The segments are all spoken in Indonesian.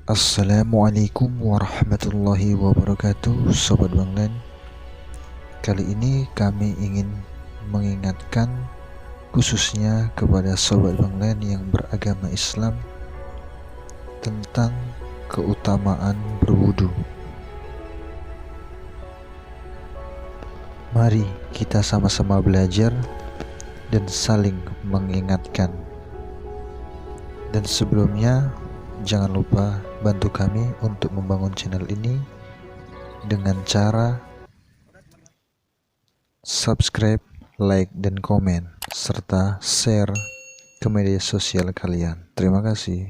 Assalamualaikum warahmatullahi wabarakatuh, Sobat Banglen. Kali ini kami ingin mengingatkan khususnya kepada Sobat Banglen yang beragama Islam tentang keutamaan berwudu. Mari kita sama-sama belajar dan saling mengingatkan. Dan sebelumnya, jangan lupa bantu kami untuk membangun channel ini dengan cara subscribe, like, dan komen, serta share ke media sosial kalian. Terima kasih.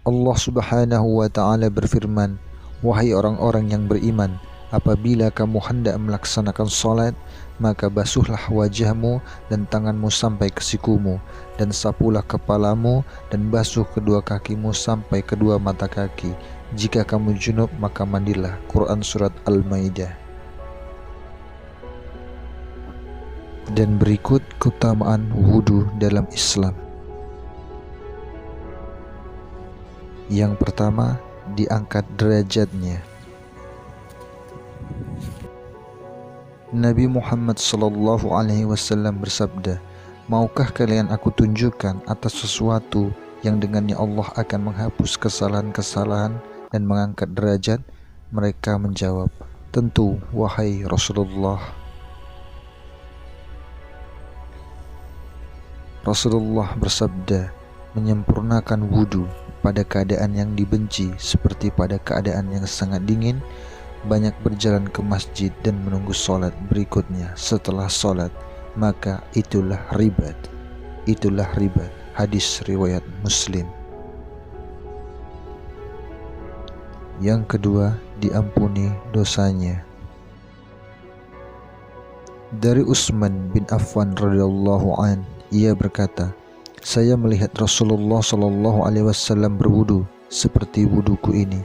Allah Subhanahu wa Ta'ala berfirman, "Wahai orang-orang yang beriman, apabila kamu hendak melaksanakan sholat, maka basuhlah wajahmu dan tanganmu sampai ke sikumu, dan sapulah kepalamu dan basuh kedua kakimu sampai kedua mata kaki. Jika kamu junub, maka mandilah." Quran Surat Al-Maidah. Dan berikut keutamaan wudhu dalam Islam. Yang pertama, diangkat derajatnya. Nabi Muhammad SAW bersabda, "Maukah kalian aku tunjukkan atas sesuatu yang dengannya Allah akan menghapus kesalahan-kesalahan dan mengangkat derajat?" Mereka menjawab, "Tentu, wahai Rasulullah." Rasulullah bersabda, menyempurnakan wudhu pada keadaan yang dibenci seperti pada keadaan yang sangat dingin, banyak berjalan ke masjid dan menunggu sholat berikutnya setelah sholat, maka itulah ribat. Itulah ribat. Hadis riwayat Muslim. Yang kedua, diampuni dosanya. Dari Utsman bin Affan radhiyallahu an, ia berkata, "Saya melihat Rasulullah SAW berwudu seperti wuduku ini."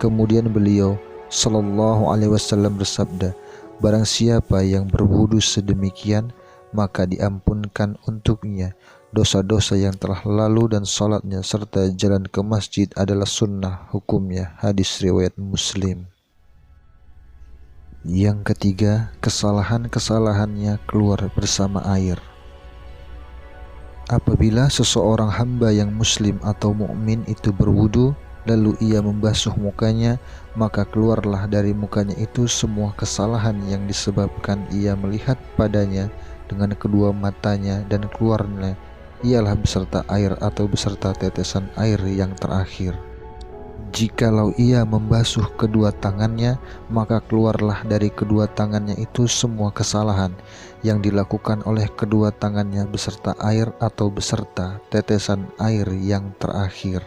Kemudian beliau SAW bersabda, "Barang siapa yang berwudu sedemikian, maka diampunkan untuknya dosa-dosa yang telah lalu dan salatnya serta jalan ke masjid adalah sunnah hukumnya." Hadis riwayat Muslim. Yang ketiga, kesalahan-kesalahannya keluar bersama air. Apabila seseorang hamba yang muslim atau mukmin itu berwudu, lalu ia membasuh mukanya, maka keluarlah dari mukanya itu semua kesalahan yang disebabkan ia melihat padanya dengan kedua matanya, dan keluarnya ialah beserta air atau beserta tetesan air yang terakhir. Jikalau ia membasuh kedua tangannya, maka keluarlah dari kedua tangannya itu semua kesalahan yang dilakukan oleh kedua tangannya beserta air atau beserta tetesan air yang terakhir.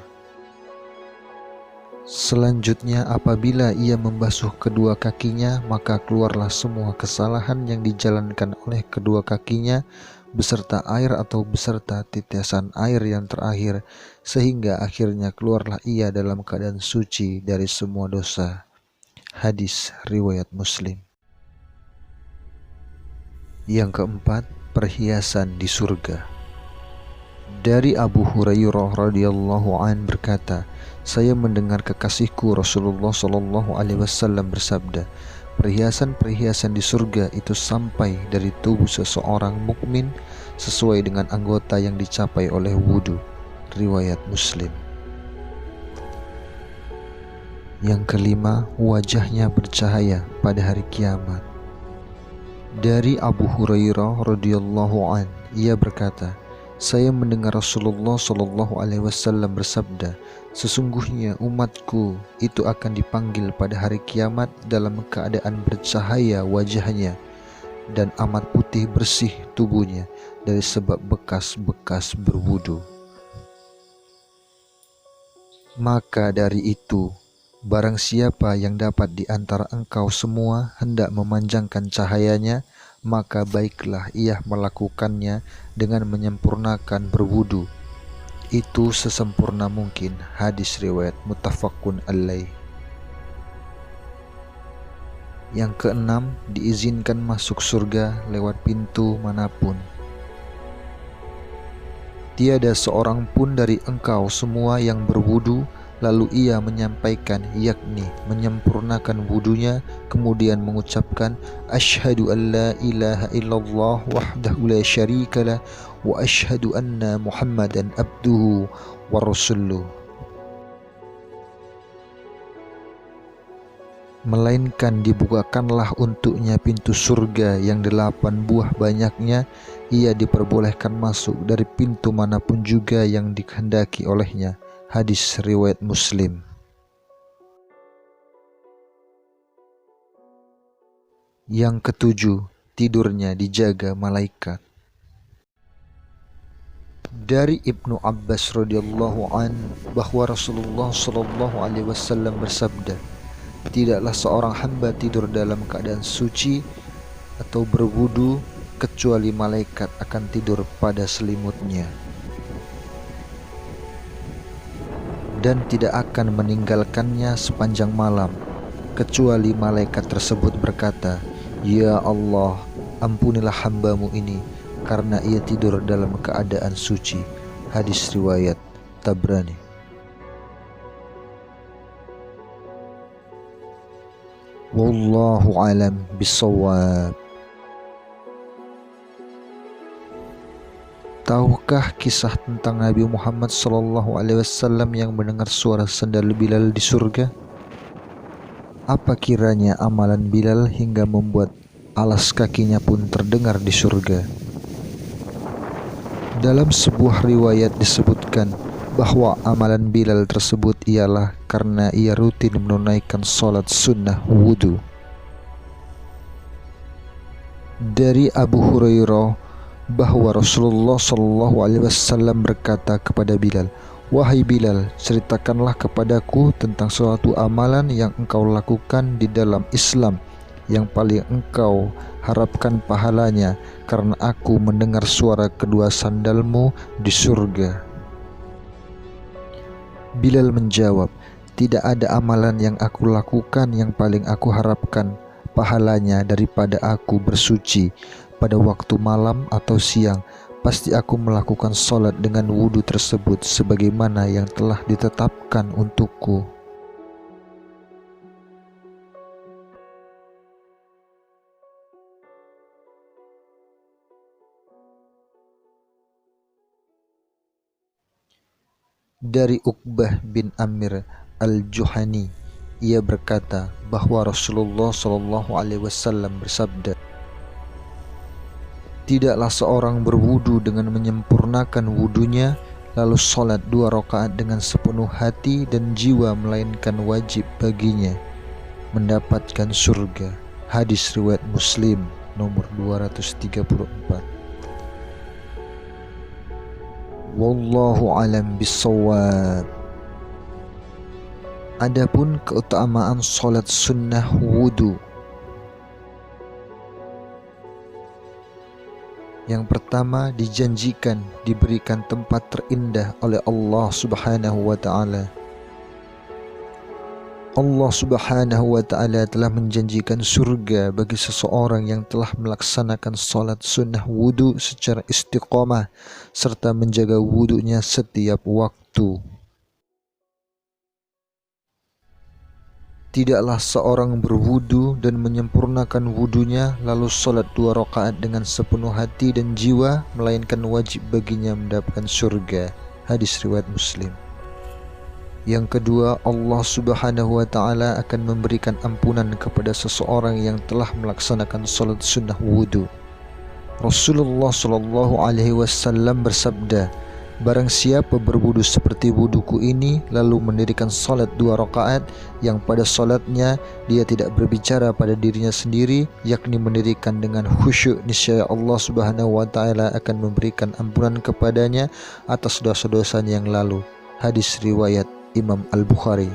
Selanjutnya, apabila ia membasuh kedua kakinya, maka keluarlah semua kesalahan yang dijalankan oleh kedua kakinya beserta air atau beserta tetesan air yang terakhir, sehingga akhirnya keluarlah ia dalam keadaan suci dari semua dosa. Hadis riwayat Muslim. Yang keempat, perhiasan di surga. Dari Abu Hurairah radhiyallahu an berkata, "Saya mendengar kekasihku Rasulullah SAW bersabda, perhiasan-perhiasan di surga itu sampai dari tubuh seseorang mukmin sesuai dengan anggota yang dicapai oleh wudu." Riwayat Muslim. Yang kelima, wajahnya bercahaya pada hari kiamat. Dari Abu Hurairah radhiyallahu an, ia berkata, "Saya mendengar Rasulullah SAW bersabda, sesungguhnya umatku itu akan dipanggil pada hari kiamat dalam keadaan bercahaya wajahnya dan amat putih bersih tubuhnya dari sebab bekas-bekas berwudu. Maka dari itu, barang siapa yang dapat di antara engkau semua hendak memanjangkan cahayanya, maka baiklah ia melakukannya dengan menyempurnakan berwudu. Itu sesempurna mungkin." Hadis riwayat muttafaqun alaih. Yang keenam, diizinkan masuk surga lewat pintu manapun. Tiada seorang pun dari engkau semua yang berwudu lalu ia menyampaikan, yakni menyempurnakan wudunya, kemudian mengucapkan asyhadu an la ilaha illallah wahdahu la syarikalah wa asyhadu anna muhammadan abduhu wa rasuluh. Melainkan dibukakanlah untuknya pintu surga yang 8 buah banyaknya, ia diperbolehkan masuk dari pintu manapun juga yang dikehendaki olehnya. Hadis riwayat Muslim. Yang ketujuh, tidurnya dijaga malaikat. Dari Ibnu Abbas radhiyallahu an bahwa Rasulullah shallallahu alaihi wasallam bersabda, tidaklah seorang hamba tidur dalam keadaan suci atau berwudu kecuali malaikat akan tidur pada selimutnya dan tidak akan meninggalkannya sepanjang malam, kecuali malaikat tersebut berkata, "Ya Allah, ampunilah hambamu ini karena ia tidur dalam keadaan suci." Hadis riwayat Tabrani. Wallahu alam bisawab. Tahukah kisah tentang Nabi Muhammad SAW yang mendengar suara sandal Bilal di surga? Apa kiranya amalan Bilal hingga membuat alas kakinya pun terdengar di surga? Dalam sebuah riwayat disebutkan bahwa amalan Bilal tersebut ialah karena ia rutin menunaikan sholat sunnah wudu. Dari Abu Hurairah bahwa Rasulullah SAW berkata kepada Bilal, "Wahai Bilal, ceritakanlah kepadaku tentang suatu amalan yang engkau lakukan di dalam Islam yang paling engkau harapkan pahalanya, karena aku mendengar suara kedua sandalmu di surga." Bilal menjawab, "Tidak ada amalan yang aku lakukan yang paling aku harapkan pahalanya daripada aku bersuci pada waktu malam atau siang. Pasti aku melakukan sholat dengan wudhu tersebut sebagaimana yang telah ditetapkan untukku." Dari Uqbah bin Amir al-Juhani, ia berkata bahwa Rasulullah SAW bersabda, "Tidaklah seorang berwudu dengan menyempurnakan wudunya lalu sholat 2 rakaat dengan sepenuh hati dan jiwa, melainkan wajib baginya mendapatkan surga." Hadis riwayat Muslim nomor 234. Wallahu alam bisawab. Adapun keutamaan sholat sunnah wudu. Yang pertama, dijanjikan diberikan tempat terindah oleh Allah Subhanahu wa ta'ala. Allah Subhanahu wa ta'ala telah menjanjikan surga bagi seseorang yang telah melaksanakan sholat sunnah wudu secara istiqomah serta menjaga wudunya setiap waktu. Tidaklah seorang berwudu dan menyempurnakan wudunya lalu sholat 2 rakaat dengan sepenuh hati dan jiwa, melainkan wajib baginya mendapatkan surga. Hadis riwayat Muslim. Yang kedua, Allah Subhanahu wa ta'ala akan memberikan ampunan kepada seseorang yang telah melaksanakan sholat sunnah wudu. Rasulullah SAW bersabda, "Barang siapa berwudu seperti wuduku ini lalu mendirikan sholat 2 rakaat yang pada sholatnya dia tidak berbicara pada dirinya sendiri, yakni mendirikan dengan khusyuk, niscaya Allah Subhanahu wa ta'ala akan memberikan ampunan kepadanya atas dosa-dosanya yang lalu." Hadis riwayat Imam Al-Bukhari.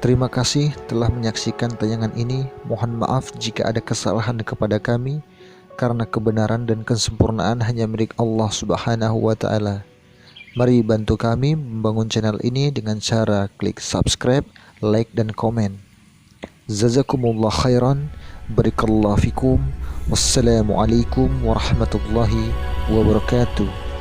Terima kasih telah menyaksikan tayangan ini. Mohon maaf jika ada kesalahan kepada kami, karena kebenaran dan kesempurnaan hanya milik Allah Subhanahu wa ta'ala. Mari bantu kami membangun channel ini dengan cara klik subscribe, like, dan komen. Jazakumullah khairan. Barakallahu fikum. Wassalamualaikum warahmatullahi wabarakatuh.